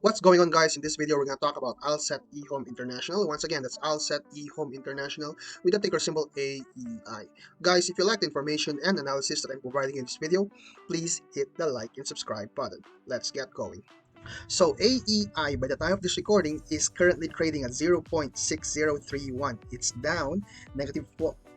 What's going on, guys? In this video we're going to talk about Alset eHome International. Once again, that's Alset eHome International with the ticker symbol AEI. Guys, if you like the information and analysis that I'm providing in this video, please hit the like and subscribe button. Let's get going. So AEI, by the time of this recording, is currently trading at 0.6031. It's down negative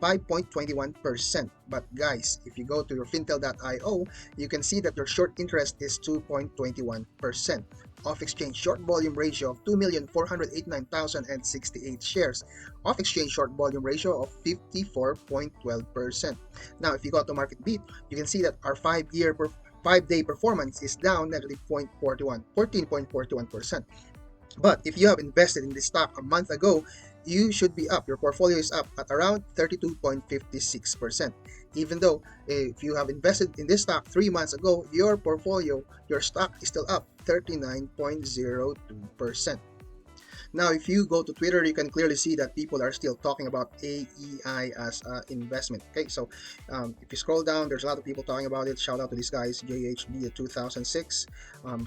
5.21%. But guys, if you go to your fintel.io, you can see that your short interest is 2.21%. Off-exchange short volume ratio of 2,489,068 shares. Off-exchange short volume ratio of 54.12%. Now, if you go to Market Beat, you can see that our 5-day performance is down negative 14.41%. But if you have invested in this stock a month ago, you should be up. Your portfolio is up at around 32.56%. Even though if you have invested in this stock 3 months ago, your portfolio, your stock is still up 39.02%. Now, if you go to Twitter, you can clearly see that people are still talking about AEI as an investment. Okay, so if you scroll down, there's a lot of people talking about it. Shout out to these guys, JHB 2006. I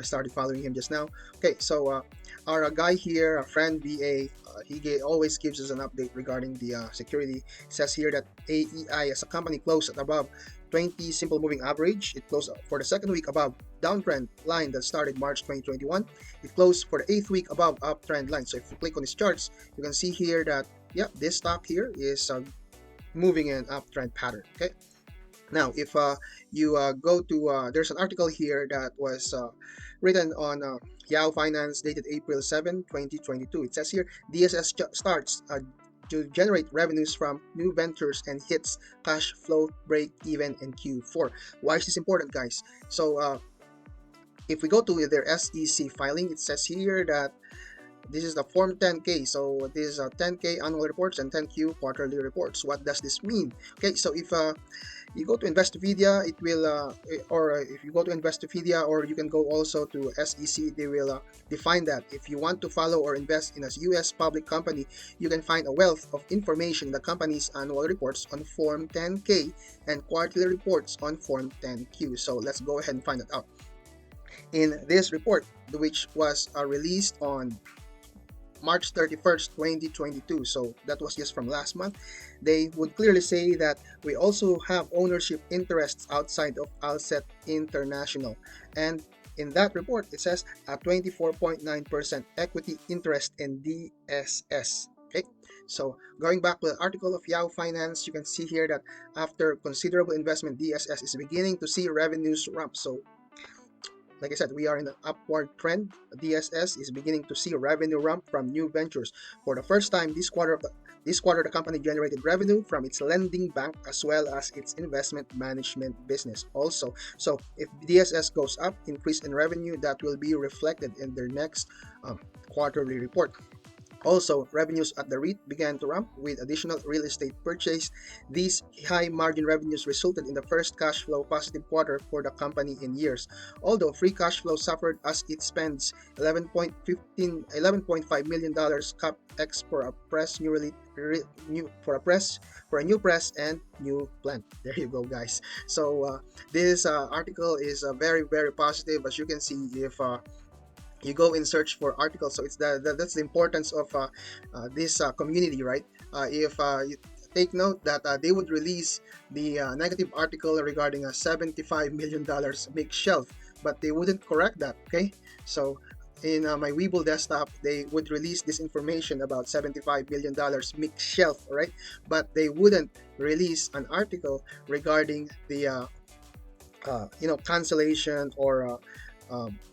started following him just now. Okay, so our guy here, a friend VA, he always gives us an update regarding the security. It says here that AEI as a company closed at above 20 simple moving average. It closed for the second week above downtrend line that started March 2021. It closed for the 8th week above uptrend line. So if you click on these charts, you can see here that this stock here is moving in an uptrend pattern. Okay. Now, if you go to there's an article here that was written on Yahoo Finance dated April 7, 2022. It says here DSS starts to generate revenues from new ventures and hits cash flow break even in Q4. Why is this important, guys? So if we go to their SEC filing, it says here that this is the Form 10K. So this is a 10K annual reports and 10Q quarterly reports. What does this mean? Okay, so if you go to Investopedia, it will, or if you go to Investopedia, or you can go also to SEC, they will define that. If you want to follow or invest in a US public company, you can find a wealth of information in the company's annual reports on Form 10K and quarterly reports on Form 10Q. So let's go ahead and find that out. In this report, which was released on March 31st, 2022, so that was just from last month, they would clearly say that we also have ownership interests outside of Alset International. And in that report, it says a 24.9% equity interest in DSS. Okay, so going back to the article of Yahoo Finance, you can see here that after considerable investment, DSS is beginning to see revenues ramp. So like I said, we are in an upward trend. DSS is beginning to see revenue ramp from new ventures. For the first time this quarter, the company generated revenue from its lending bank as well as its investment management business also. So if DSS goes up, increase in revenue, that will be reflected in their next quarterly report. Also, revenues at the REIT began to ramp with additional real estate purchase. These high margin revenues resulted in the first cash flow positive quarter for the company in years. Although free cash flow suffered as it spends $11.5 million capex for a new press and new plant. There you go, guys. So this article is very positive. As you can see, if you go and search for articles, so it's that's the importance of this community, right? If you take note that they would release the negative article regarding a $75 million mixed shelf, but they wouldn't correct that. Okay, so in my Webull desktop, they would release this information about $75 million mixed shelf, right? But they wouldn't release an article regarding the cancellation or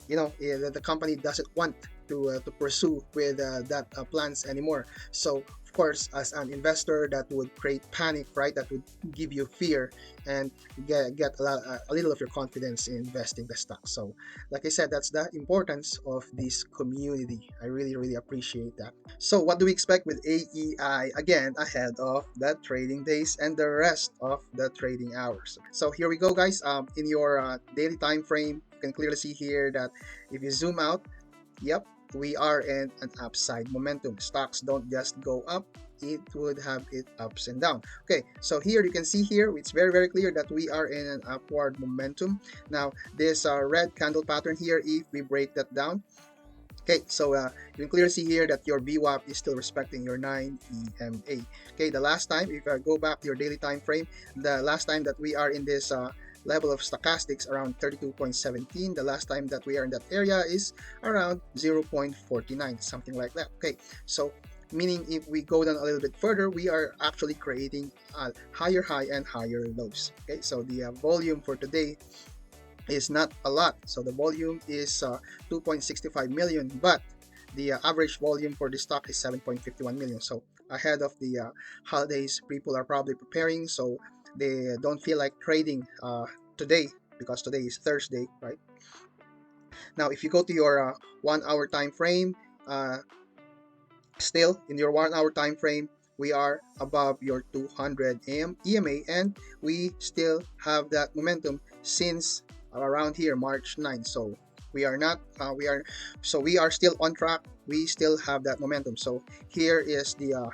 the company doesn't want to pursue with that plans anymore. So of course, as an investor, that would create panic, right? That would give you fear and get a little of your confidence in investing the stock. So like I said, that's the importance of this community. I really appreciate that. So what do we expect with AEI again ahead of the trading days and the rest of the trading hours? So here we go, guys. In your daily time frame, you can clearly see here that if you zoom out, yep, we are in an upside momentum. Stocks don't just go up, it would have it ups and down. Okay, so here you can see here, it's very clear that we are in an upward momentum. Now, this red candle pattern here, if we break that down, Okay, so you can clearly see here that your VWAP is still respecting your 9 EMA. Okay, the last time, if I go back to your daily time frame, the last time that we are in this level of stochastics around 32.17, the last time that we are in that area is around 0.49, something like that. Okay, so meaning if we go down a little bit further, we are actually creating a higher high and higher lows. Okay, so the volume for today is not a lot. So the volume is 2.65 million, but the average volume for the stock is 7.51 million. So ahead of the holidays, people are probably preparing, so they don't feel like trading today because today is Thursday, right? Now, if you go to your 1 hour time frame, uh, still in your 1 hour time frame, we are above your 200 EMA, and we still have that momentum since around here March 9. So we are not we are still on track. We still have that momentum. So here is the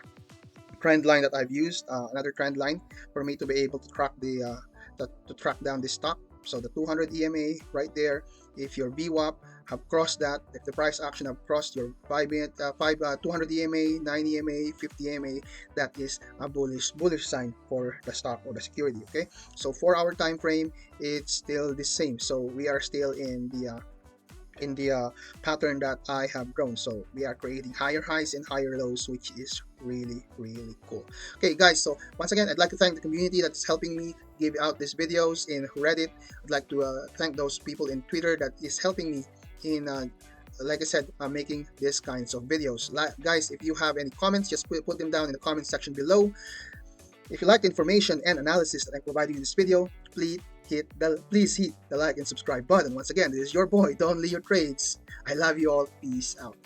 trend line that I've used, another trend line for me to be able to track to track down the stock. So the 200 EMA right there. If your VWAP have crossed that, if the price action have crossed your 200 EMA, 9 EMA, 50 EMA, that is a bullish sign for the stock or the security. Okay, so 4 hour time frame, it's still the same. So we are still in the pattern that I have grown. So we are creating higher highs and higher lows, which is really cool. Okay guys, so once again, I'd like to thank the community that's helping me give out these videos in Reddit. I'd like to thank those people in Twitter that is helping me in like I said, making these kinds of videos. Guys, if you have any comments, just put them down in the comment section below. If you like the information and analysis that I'm providing in this video, please hit the like and subscribe button. Once again, this is your boy, Don Leo Trades. I love you all. Peace out.